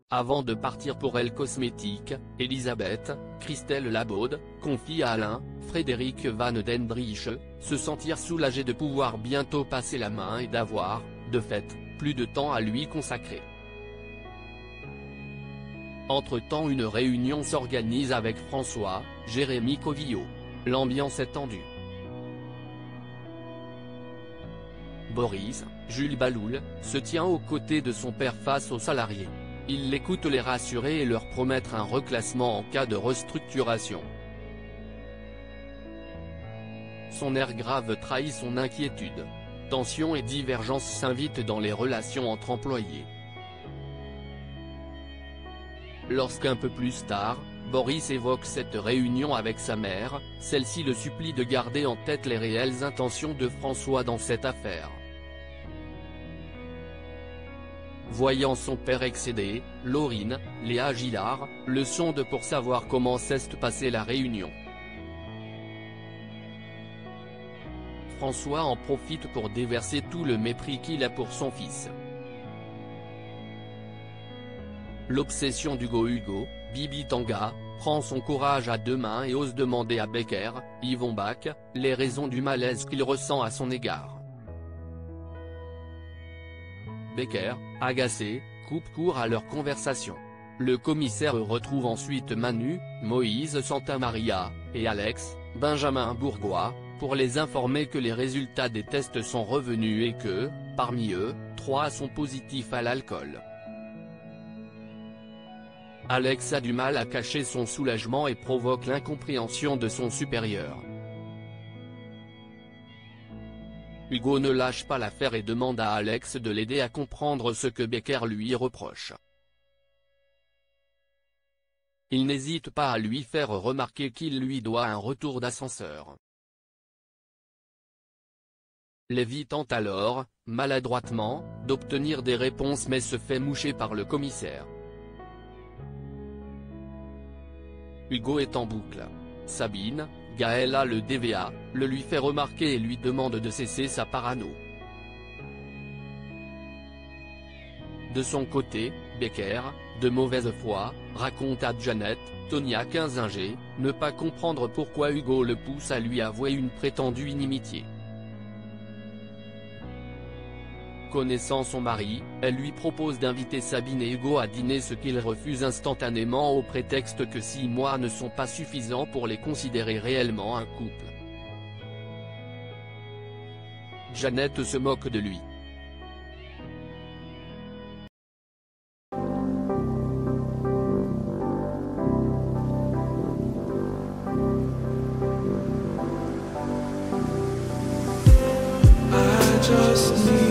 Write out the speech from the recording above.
Avant de partir pour Elle Cosmétique, Elisabeth, Christelle Labaude, confie à Alain, Frédéric Van Dendrich, se sentir soulagée de pouvoir bientôt passer la main et d'avoir, de fait, plus de temps à lui consacrer. Entre-temps, une réunion s'organise avec François, Jérémy Covillo. L'ambiance est tendue. Boris, Jules Baloul, se tient aux côtés de son père face aux salariés. Il l'écoute les rassurer et leur promettre un reclassement en cas de restructuration. Son air grave trahit son inquiétude. Tensions et divergences s'invitent dans les relations entre employés. Lorsqu'un peu plus tard, Boris évoque cette réunion avec sa mère, celle-ci le supplie de garder en tête les réelles intentions de François dans cette affaire. Voyant son père excédé, Laurine, Léa Gillard, le sonde pour savoir comment s'est passée la réunion. François en profite pour déverser tout le mépris qu'il a pour son fils. L'obsession d'Hugo, Bibi Tanga, prend son courage à deux mains et ose demander à Becker, Yvon Bach, les raisons du malaise qu'il ressent à son égard. Becker, agacé, coupe court à leur conversation. Le commissaire retrouve ensuite Manu, Moïse Santamaria, et Alex, Benjamin Bourgois, pour les informer que les résultats des tests sont revenus et que, parmi eux, 3 sont positifs à l'alcool. Alex a du mal à cacher son soulagement et provoque l'incompréhension de son supérieur. Hugo ne lâche pas l'affaire et demande à Alex de l'aider à comprendre ce que Becker lui reproche. Il n'hésite pas à lui faire remarquer qu'il lui doit un retour d'ascenseur. Lévy tente alors, maladroitement, d'obtenir des réponses mais se fait moucher par le commissaire. Hugo est en boucle. Sabine, Gaëlla le DVA, le lui fait remarquer et lui demande de cesser sa parano. De son côté, Becker, de mauvaise foi, raconte à Janet, Tonia Kinzinger, ne pas comprendre pourquoi Hugo le pousse à lui avouer une prétendue inimitié. Connaissant son mari, elle lui propose d'inviter Sabine et Hugo à dîner, ce qu'il refuse instantanément au prétexte que 6 mois ne sont pas suffisants pour les considérer réellement un couple. Janet se moque de lui. I just need